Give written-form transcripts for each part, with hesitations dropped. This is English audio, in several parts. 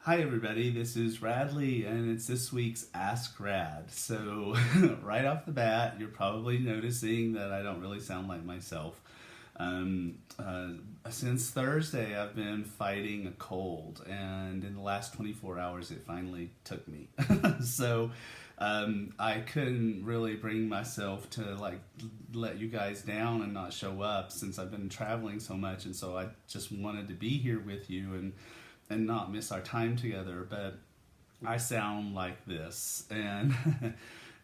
Hi everybody, this is Radley and it's this week's Ask Rad. So right off the bat, you're probably noticing that I don't really sound like myself. Um, uh, since Thursday, I've been fighting a cold, and in the last 24 hours, it finally took me. so I couldn't really bring myself to let you guys down and not show up since I've been traveling so much, and so I just wanted to be here with you and not miss our time together. But I sound like this, and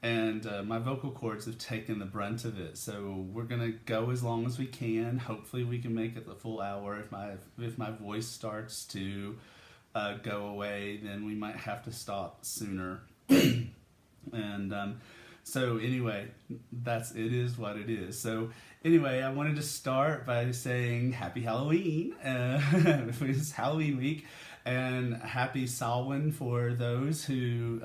and my vocal cords have taken the brunt of it. So we're gonna go as long as we can. Hopefully, we can make it the full hour. If my voice starts to go away, then we might have to stop sooner. And so anyway, it is what it is. So anyway, I wanted to start by saying Happy Halloween. It's Halloween week, and Happy Samhain for those who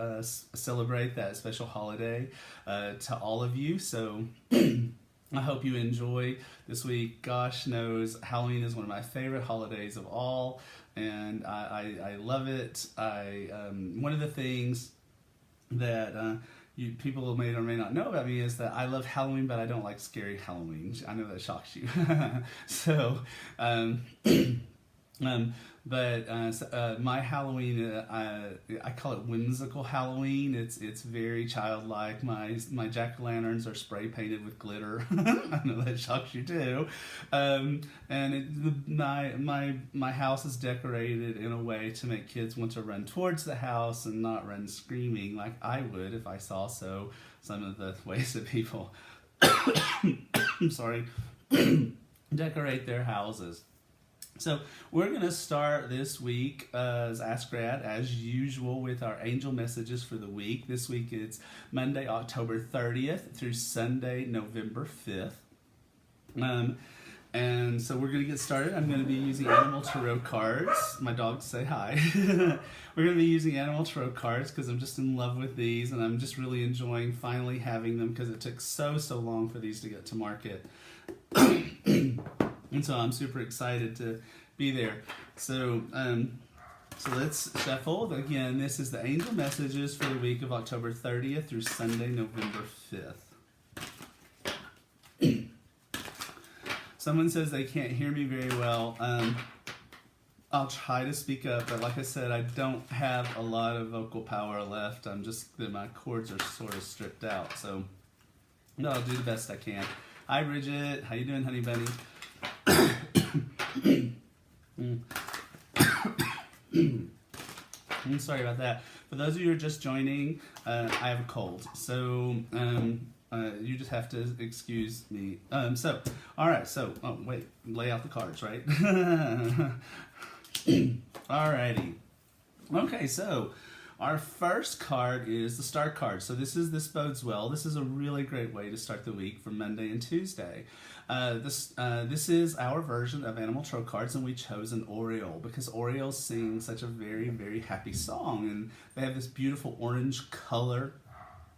celebrate that special holiday to all of you. So I hope you enjoy this week. Gosh knows Halloween is one of my favorite holidays of all, and I love it. One of the things that people may or may not know about me is that I love Halloween, but I don't like scary Halloween. I know that shocks you. so, um, my Halloween, I call it whimsical Halloween. It's very childlike. My jack o' lanterns are spray painted with glitter. I know that shocks you too. My house is decorated in a way to make kids want to run towards the house and not run screaming like I would if I saw some of the ways that people I'm sorry decorate their houses. So we're going to start this week as Ask Rad, as usual, with our angel messages for the week. This week it's Monday, October 30th through Sunday, November 5th. And so we're going to get started. I'm going to be using Animal Tarot cards. My dogs say hi. We're going to be using Animal Tarot cards because I'm just in love with these, and I'm just really enjoying finally having them because it took so long for these to get to market. And so I'm super excited to be there. So let's shuffle. Again, this is the angel messages for the week of October 30th through Sunday, November 5th. Someone says they can't hear me very well. I'll try to speak up, but like I said, I don't have a lot of vocal power left. My cords are sort of stripped out. So I'll do the best I can. Hi, Bridget. How you doing, honey bunny? I'm sorry about that. For those of you who are just joining, I have a cold, so you just have to excuse me. All right. So, wait, lay out the cards, right? Alrighty. Okay, so our first card is the Star card. So this bodes well. This is a really great way to start the week for Monday and Tuesday. This is our version of Animal Tarot cards, and we chose an Oriole because Orioles sing such a very, very happy song, and they have this beautiful orange color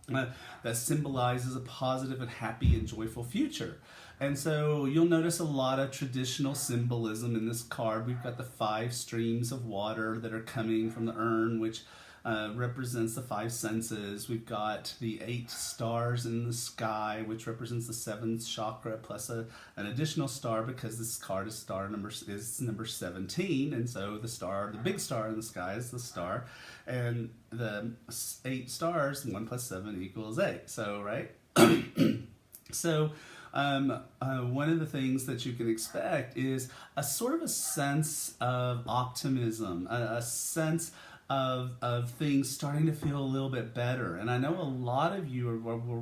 that symbolizes a positive and happy and joyful future. And so you'll notice a lot of traditional symbolism in this card. We've got the 5 streams of water that are coming from the urn, which represents the 5 senses. We've got the 8 stars in the sky, which represents the 7th chakra, plus an additional star because this card is number 17, and so the big star in the sky is the star, and the 8 stars, 1 plus 7 equals 8. So right. So one of the things that you can expect is a sort of a sense of optimism, a sense of things starting to feel a little bit better. And I know a lot of you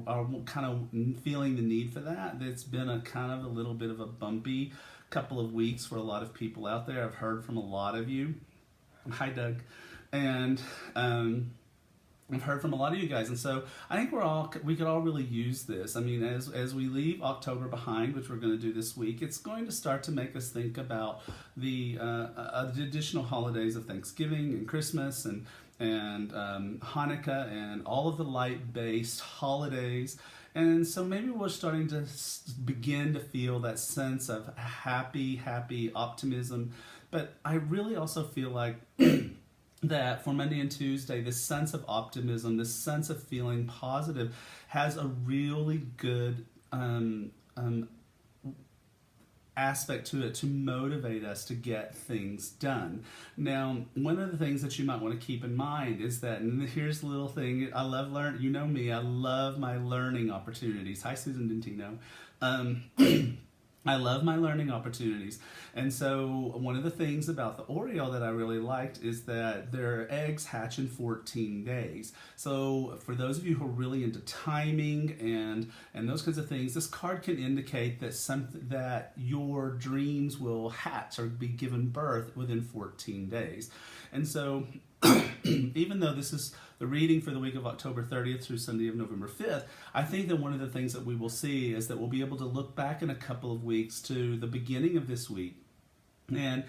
are kind of feeling the need for that. It's been a kind of a little bit of a bumpy couple of weeks for a lot of people out there. I've heard from a lot of you. Hi, Doug. And I've heard from a lot of you guys, and so I think we could all really use this. I mean, as we leave October behind, which we're going to do this week, it's going to start to make us think about the additional holidays of Thanksgiving and Christmas and Hanukkah and all of the light-based holidays. And so maybe we're starting to begin to feel that sense of happy optimism. But I really also feel like that for Monday and Tuesday, this sense of optimism, this sense of feeling positive has a really good aspect to it to motivate us to get things done. Now, one of the things that you might want to keep in mind is that, and here's a little thing, I love learn. You know me, I love my learning opportunities. Hi, Susan Dentino. I love my learning opportunities. And so one of the things about the Oriole that I really liked is that their eggs hatch in 14 days. So for those of you who are really into timing and those kinds of things, this card can indicate that your dreams will hatch or be given birth within 14 days. And so even though this is the reading for the week of October 30th through Sunday of November 5th, I think that one of the things that we will see is that we'll be able to look back in a couple of weeks to the beginning of this week and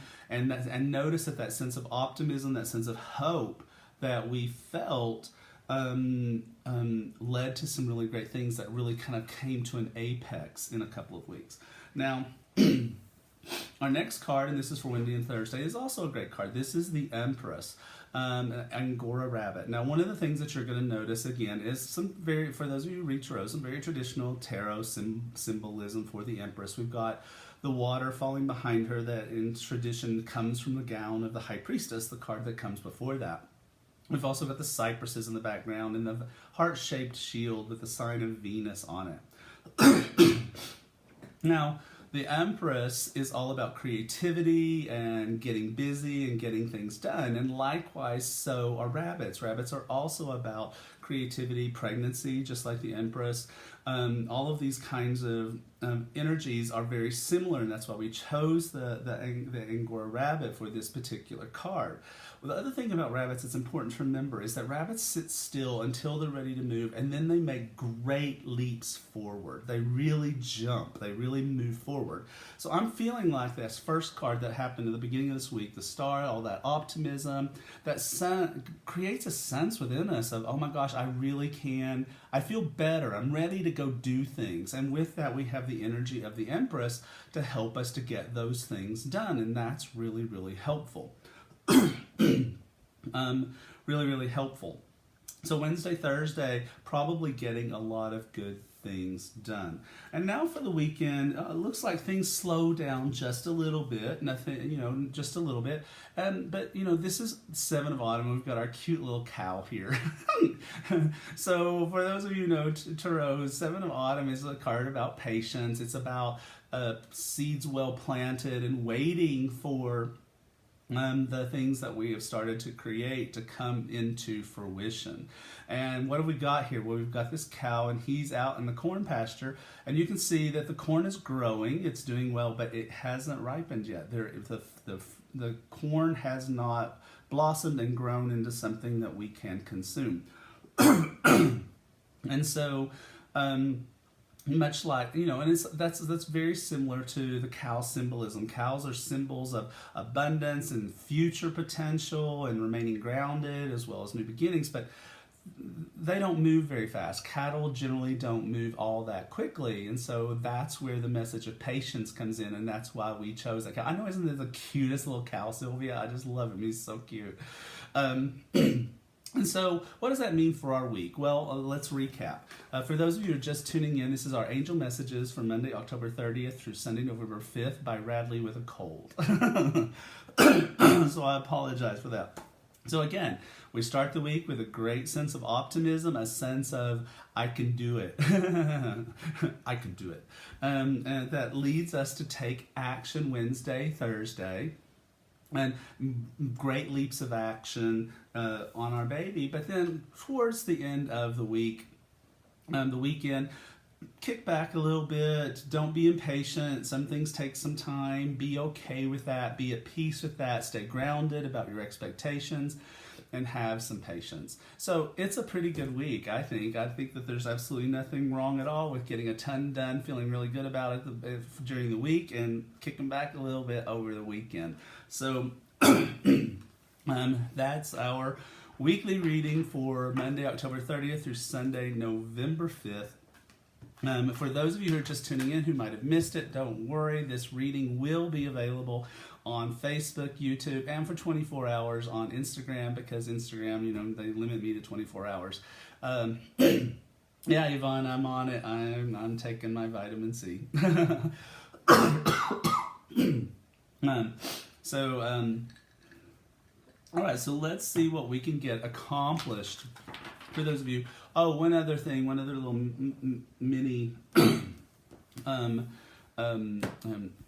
notice that sense of optimism, that sense of hope that we felt led to some really great things that really kind of came to an apex in a couple of weeks. Now, our next card, and this is for Wednesday and Thursday, is also a great card. This is the Empress, Angora rabbit. Now, one of the things that you're going to notice again is for those of you who read tarot, some very traditional tarot symbolism for the Empress. We've got the water falling behind her that in tradition comes from the gown of the High Priestess, the card that comes before that. We've also got the cypresses in the background and the heart-shaped shield with the sign of Venus on it. Now, the Empress is all about creativity and getting busy and getting things done. And likewise, so are rabbits. Rabbits are also about creativity, pregnancy, just like the Empress. All of these kinds of energies are very similar, and that's why we chose the Angora rabbit for this particular card. Well, the other thing about rabbits that's important to remember is that rabbits sit still until they're ready to move, and then they make great leaps forward. They really jump. They really move forward. So I'm feeling like this first card that happened at the beginning of this week, the star, all that optimism, that creates a sense within us of, oh my gosh, I really can. I feel better. I'm ready to go do things. And with that, we have the energy of the Empress to help us to get those things done. And that's really, really helpful. Really, really helpful. So Wednesday, Thursday, probably getting a lot of good things done. And now for the weekend, it looks like things slow down just a little bit. Nothing, just a little bit. But, this is 7 of Autumn. We've got our cute little cow here. So for those of you who know Tarot, 7 of Autumn is a card about patience. It's about seeds well planted and waiting for the things that we have started to create to come into fruition. And what have we got here? Well, we've got this cow, and he's out in the corn pasture, and you can see that the corn is growing. It's doing well, but it hasn't ripened yet. The corn has not blossomed and grown into something that we can consume. And so, much like, and that's very similar to the cow symbolism. Cows are symbols of abundance and future potential and remaining grounded as well as new beginnings, but they don't move very fast. Cattle generally don't move all that quickly, and so that's where the message of patience comes in, and that's why we chose that cow. I know, isn't it the cutest little cow, Sylvia? I just love him. He's so cute. And so, what does that mean for our week? Well, let's recap. For those of you who are just tuning in, this is our Angel Messages for Monday, October 30th through Sunday, November 5th by Radley with a cold. So I apologize for that. So again, we start the week with a great sense of optimism, a sense of, I can do it. I can do it. And that leads us to take action Wednesday, Thursday, and great leaps of action on our baby. But then towards the end of the week, the weekend, kick back a little bit. Don't be impatient. Some things take some time. Be okay with that. Be at peace with that. Stay grounded about your expectations and have some patience. So it's a pretty good week, I think. I think that there's absolutely nothing wrong at all with getting a ton done, feeling really good about it during the week, and kicking back a little bit over the weekend. So that's our weekly reading for Monday, October 30th through Sunday, November 5th. For those of you who are just tuning in who might have missed it, don't worry. This reading will be available on Facebook, YouTube, and for 24 hours on Instagram, because Instagram, they limit me to 24 hours. Yeah, Yvonne, I'm on it. I'm taking my vitamin C. All right, so let's see what we can get accomplished for those of you. Oh, one other little mini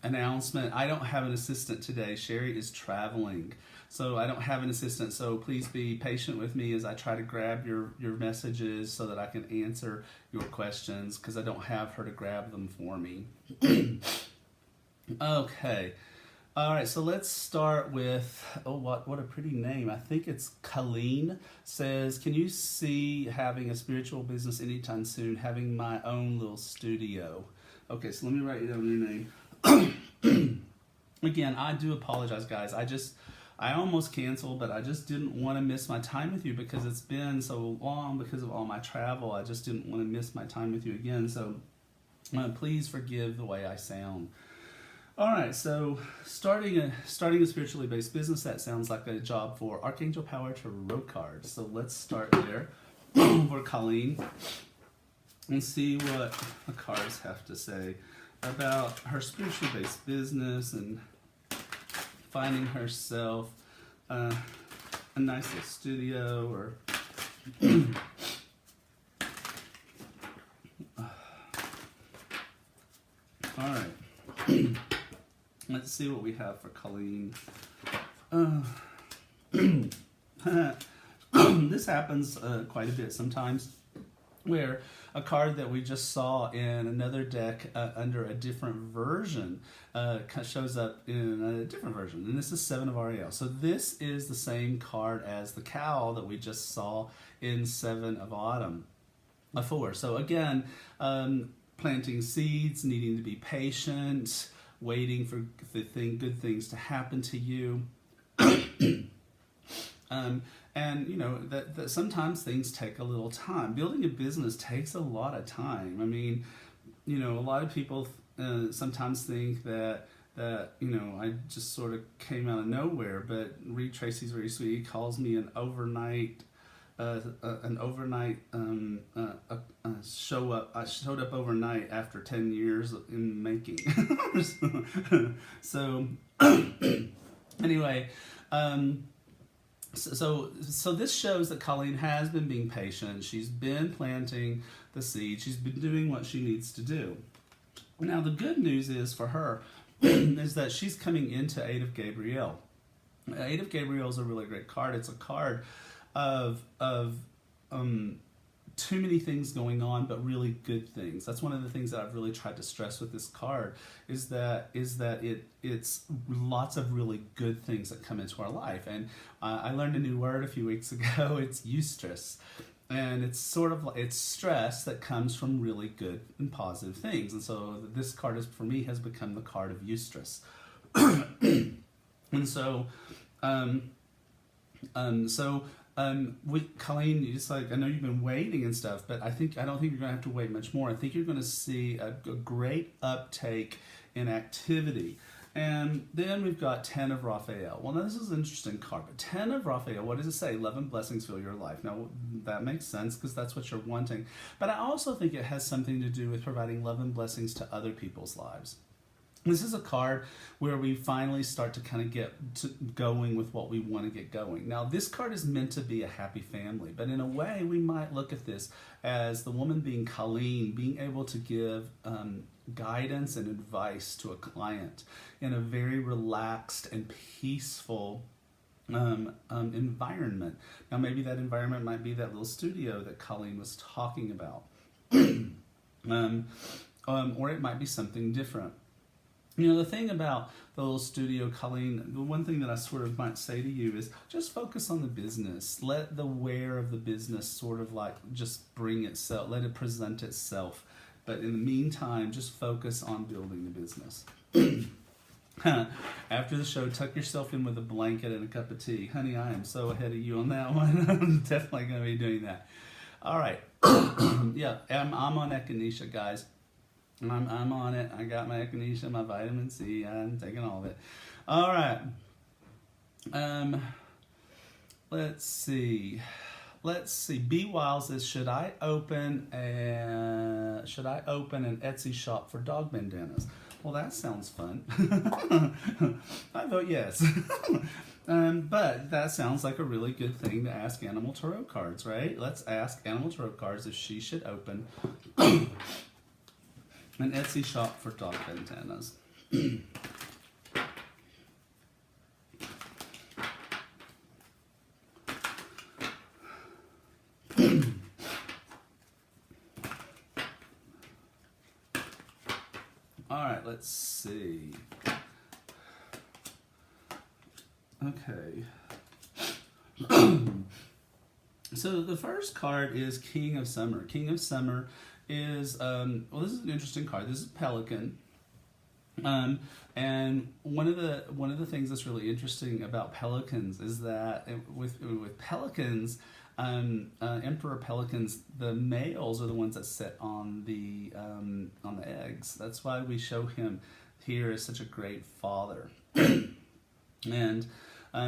announcement. I don't have an assistant today. Sherry is traveling, so I don't have an assistant. So please be patient with me as I try to grab your messages so that I can answer your questions, because I don't have her to grab them for me. Okay. All right, so let's start with, what a pretty name. I think it's Colleen. Says, can you see having a spiritual business anytime soon, having my own little studio? Okay, so let me write down your name. Again, I do apologize, guys. I almost canceled, but I just didn't want to miss my time with you because it's been so long because of all my travel. I just didn't want to miss my time with you again, so please forgive the way I sound. All right, so starting a spiritually based business, that sounds like a job for Archangel Power Tarot cards. So let's start there for Colleen and see what the cards have to say about her spiritually based business and finding herself a nice little studio or all right. Let's see what we have for Colleen. This happens quite a bit sometimes, where a card that we just saw in another deck under a different version shows up in a different version. And this is Seven of Ariel. So this is the same card as the cow that we just saw in Seven of Autumn. 4. So again, planting seeds, needing to be patient, waiting for good things to happen to you. And that sometimes things take a little time. Building a business takes a lot of time. I mean, a lot of people sometimes think that I just sort of came out of nowhere. But Reed Tracy's very sweet. He calls me an overnight show up. I showed up overnight after 10 years in making. So anyway. So this shows that Colleen has been being patient. She's been planting the seed. She's been doing what she needs to do. Now, the good news is for her is that she's coming into Eight of Gabriel. Eight of Gabriel is a really great card. It's a card of too many things going on, but really good things. That's one of the things that I've really tried to stress with this card is that it's lots of really good things that come into our life. And I learned a new word a few weeks ago. It's eustress. And it's sort of like, it's stress that comes from really good and positive things. And so this card for me has become the card of eustress. And so, with Colleen, it's like, I know you've been waiting and stuff, but I don't think you're going to have to wait much more. I think you're going to see a great uptake in activity. And then we've got 10 of Raphael. Well, now this is an interesting card, but 10 of Raphael, what does it say? Love and blessings fill your life. Now, that makes sense because that's what you're wanting. But I also think it has something to do with providing love and blessings to other people's lives. This is a card where we finally start to kind of get going with what we want to get going. Now, this card is meant to be a happy family, but in a way, we might look at this as the woman being Colleen, being able to give guidance and advice to a client in a very relaxed and peaceful environment. Now, maybe that environment might be that little studio that Colleen was talking about, or it might be something different. The thing about the little studio, Colleen, the one thing that I sort of might say to you is just focus on the business. Let the wear of the business sort of like just bring itself, let it present itself. But in the meantime, just focus on building the business. After the show, tuck yourself in with a blanket and a cup of tea. Honey, I am so ahead of you on that one. I'm definitely going to be doing that. All right. Yeah, I'm on Echinacea, guys. I'm on it. I got my Echinacea, my vitamin C. I'm taking all of it. All right. Let's see. B Wild says, should I open an Etsy shop for dog bandanas? Well, that sounds fun. I vote yes. But that sounds like a really good thing to ask Animal Tarot Cards, right? Let's ask Animal Tarot Cards if she should open an Etsy shop for dog bandanas. All right, let's see. Okay. So the first card is King of Summer. King of Summer is, well, this is an interesting card. This is Pelican. And one of the things that's really interesting about pelicans is that with pelicans, emperor pelicans, the males are the ones that sit on the eggs. That's why we show him here as such a great father. And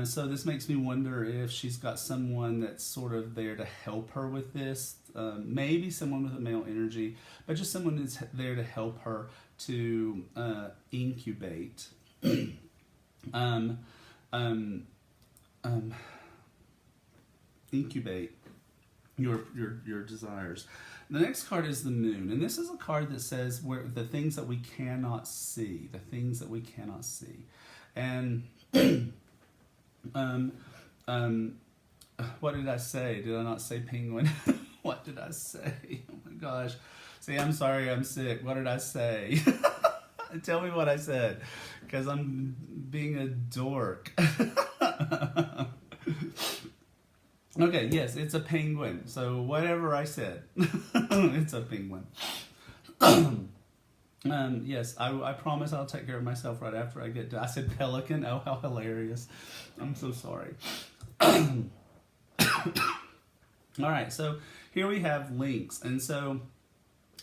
so this makes me wonder if she's got someone that's sort of there to help her with this. Maybe someone with a male energy, but just someone that's there to help her to incubate. Incubate your desires. The next card is the Moon, and this is a card that says where the things that we cannot see, and what did I say? Did I not say penguin? What did I say? Oh my gosh. See, I'm sorry, I'm sick. What did I say? Tell me what I said, because I'm being a dork. Okay, yes, it's a penguin. So whatever I said, it's a penguin. Yes, I promise I'll take care of myself right after I get done. I said pelican. Oh, how hilarious. I'm so sorry. All right, so here we have links. And so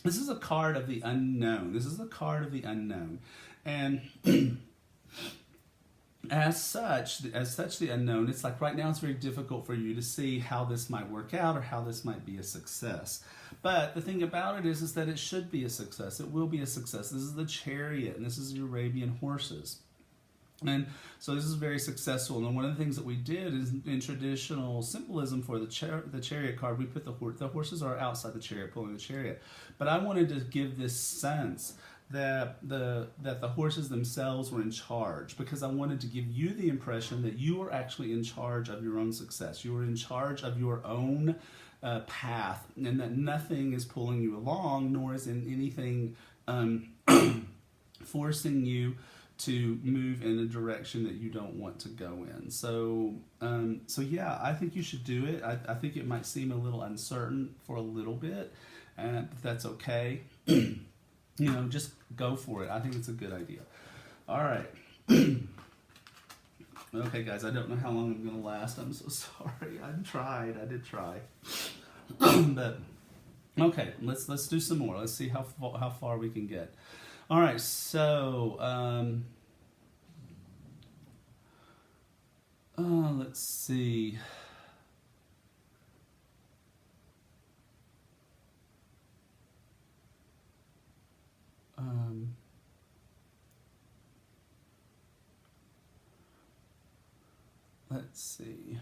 this is a card of the unknown. And as such, the unknown, it's like right now it's very difficult for you to see how this might work out or how this might be a success. But the thing about it is that it should be a success. It will be a success. This is the Chariot, and this is the Arabian horses. And so this is very successful. And one of the things that we did is in traditional symbolism for the Chariot card, we put the horses are outside the chariot, pulling the chariot. But I wanted to give this sense that the horses themselves were in charge, because I wanted to give you the impression that you are actually in charge of your own success. You are in charge of your own path, and that nothing is pulling you along, nor is anything forcing you to move in a direction that you don't want to go in. So yeah, I think you should do it. I think it might seem a little uncertain for a little bit, but that's okay. Just go for it. I think it's a good idea. All right. Okay, guys, I don't know how long I'm going to last. I'm so sorry. I did try. But, okay, let's do some more. Let's see how far we can get. All right, so, let's see. Let's see.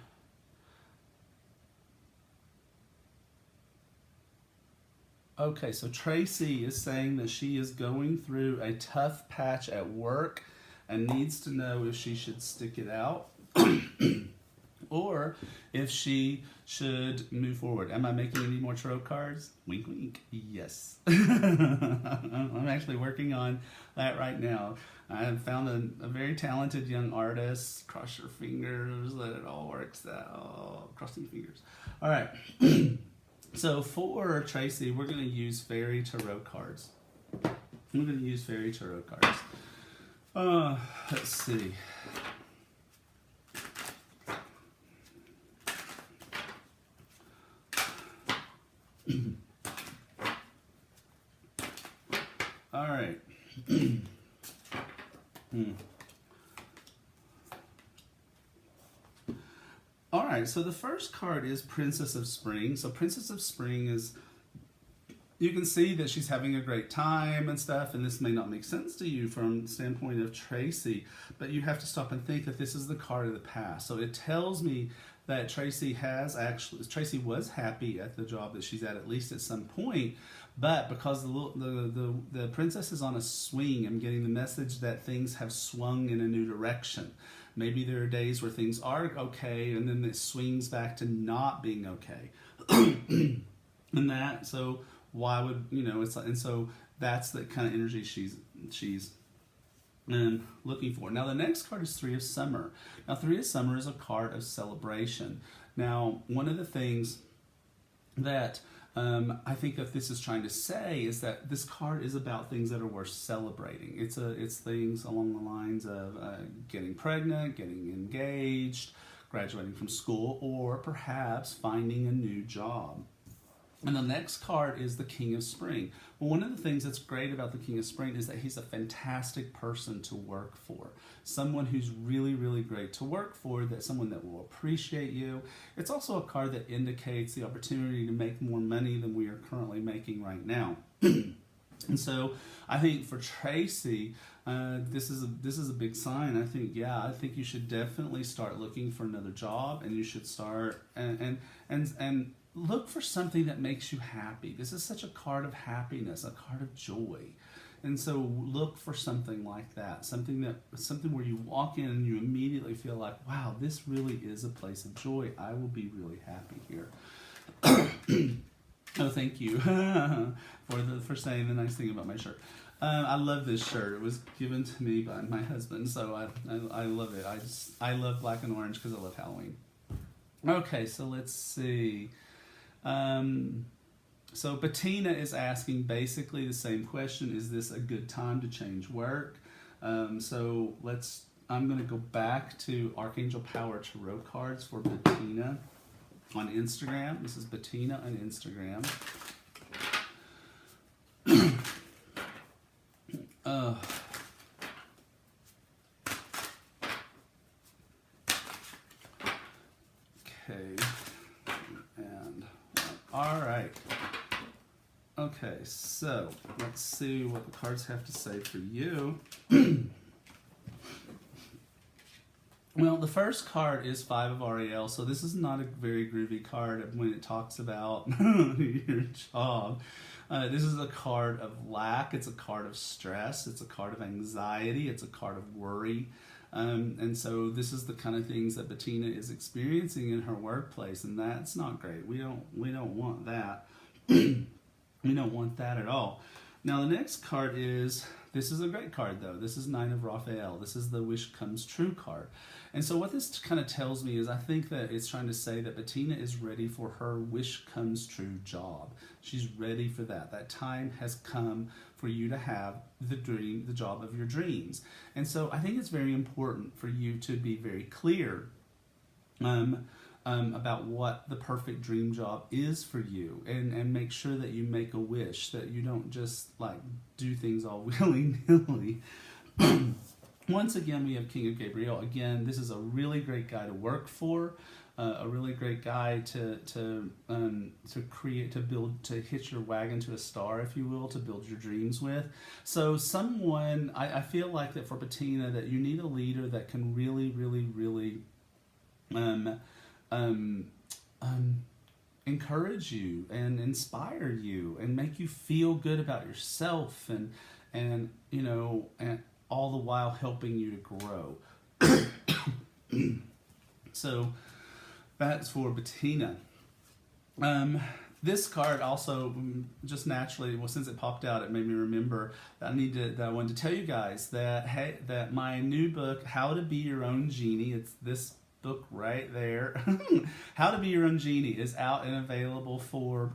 Okay, so Tracy is saying that she is going through a tough patch at work and needs to know if she should stick it out or if she should move forward. Am I making any more tarot cards? Wink, wink. Yes. I'm actually working on that right now. I have found a very talented young artist. Cross your fingers that it all works out. Crossing fingers. All right. So for Tracy, we're going to use fairy tarot cards. Let's see. All right. All right, so the first card is Princess of Spring. So Princess of Spring is, you can see that she's having a great time and stuff, and this may not make sense to you from the standpoint of Tracy, but you have to stop and think that this is the card of the past. So it tells me that Tracy was happy at the job that she's at least at some point, but because the princess is on a swing, I'm getting the message that things have swung in a new direction. Maybe there are days where things are okay, and then it swings back to not being okay. And that, so why would, it's like, and so that's the kind of energy she's looking for. Now the next card is Three of Summer. Now Three of Summer is a card of celebration. Now one of the things that I think that this is trying to say is that this card is about things that are worth celebrating. It's things along the lines of getting pregnant, getting engaged, graduating from school, or perhaps finding a new job. And the next card is the King of Spring. Well, one of the things that's great about the King of Spring is that he's a fantastic person to work for. Someone who's really, really great to work for, someone that will appreciate you. It's also a card that indicates the opportunity to make more money than we are currently making right now. And so I think for Tracy, this is a big sign. I think you should definitely start looking for another job, and you should start and look for something that makes you happy. This is such a card of happiness, a card of joy. And so look for something like that, something where you walk in and you immediately feel like, wow, this really is a place of joy. I will be really happy here. Oh, thank you for saying the nice thing about my shirt. I love this shirt. It was given to me by my husband, so I love it. I love black and orange because I love Halloween. Okay, so let's see. So Bettina is asking basically the same question. Is this a good time to change work? I'm going to go back to Archangel Power Tarot cards for Bettina on Instagram. This is Bettina on Instagram. Okay. All right. Okay, so let's see what the cards have to say for you. Well, the first card is Five of Ariel, so this is not a very groovy card when it talks about your job. This is a card of lack, it's a card of stress, it's a card of anxiety, it's a card of worry. And so this is the kind of things that Bettina is experiencing in her workplace, and that's not great. We don't want that. We don't want that at all. Now the next card is, this is a great card though. This is Nine of Raphael. This is the Wish Comes True card. And so what this kind of tells me is I think that it's trying to say that Bettina is ready for her wish comes true job. She's ready for that. That time has come for you to have the job of your dreams. And so I think it's very important for you to be very clear about what the perfect dream job is for you, and make sure that you make a wish, that you don't just like do things all willy-nilly. Once again, we have King of Gabriel. Again, this is a really great guy to work for, a really great guy to create, to build, to hitch your wagon to a star, if you will, to build your dreams with. So someone, I feel like that for Bettina, that you need a leader that can really, really, really encourage you and inspire you and make you feel good about yourself, and all the while helping you to grow. So that's for Bettina. This card also just naturally, well, since it popped out, it made me remember that I wanted to tell you guys that my new book, How to Be Your Own Genie, it's this book right there. How to Be Your Own Genie is out and available for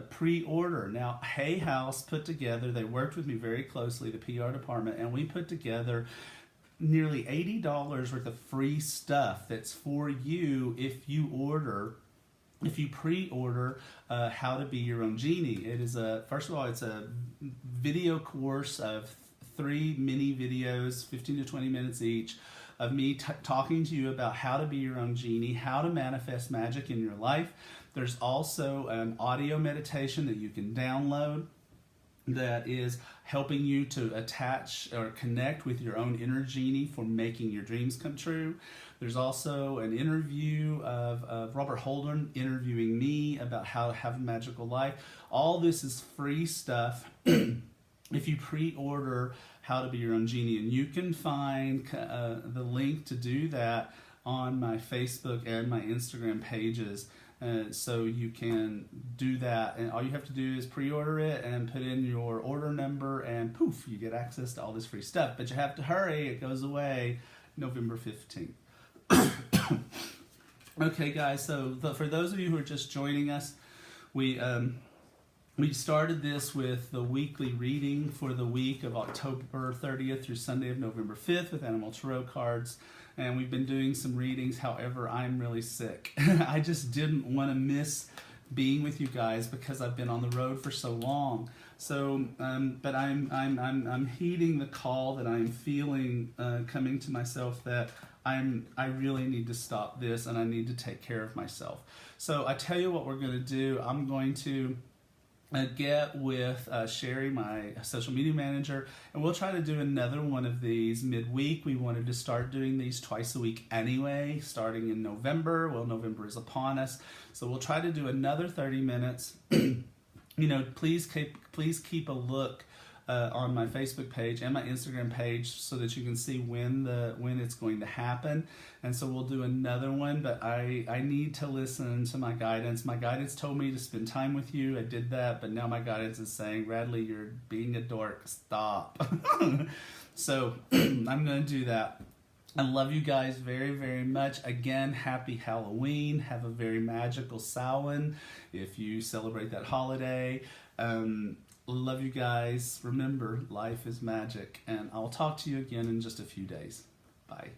pre-order. Now, Hay House put together, they worked with me very closely, the PR department, and we put together nearly $80 worth of free stuff that's for you if you pre-order How to Be Your Own Genie. It is first of all, it's a video course of 3 mini videos, 15 to 20 minutes each, of me talking to you about how to be your own genie, how to manifest magic in your life. There's also an audio meditation that you can download that is helping you to attach or connect with your own inner genie for making your dreams come true. There's also an interview of Robert Holden interviewing me about how to have a magical life. All this is free stuff if you pre-order How to Be Your Own Genie. And you can find the link to do that on my Facebook and my Instagram pages. So you can do that, and all you have to do is pre-order it and put in your order number, and poof, you get access to all this free stuff. But you have to hurry, it goes away November 15th. Okay, guys, so for those of you who are just joining us, we started this with the weekly reading for the week of October 30th through Sunday of November 5th with Animal Tarot cards. And we've been doing some readings. However, I'm really sick. I just didn't want to miss being with you guys because I've been on the road for so long. So, but I'm heeding the call that I'm feeling coming to myself that I really need to stop this and I need to take care of myself. So I tell you what we're going to do. I'm going to get with Sherry, my social media manager, and we'll try to do another one of these midweek. We wanted to start doing these twice a week anyway, starting in November. Well, November is upon us, so we'll try to do another 30 minutes. Please keep a look on my Facebook page and my Instagram page so that you can see when it's going to happen. And so we'll do another one, but I need to listen to my guidance. My guidance told me to spend time with you. I did that, but now my guidance is saying, Radley, you're being a dork. Stop. So I'm going to do that. I love you guys very, very much. Again, happy Halloween. Have a very magical Samhain if you celebrate that holiday. Love you guys. Remember, life is magic. And I'll talk to you again in just a few days. Bye.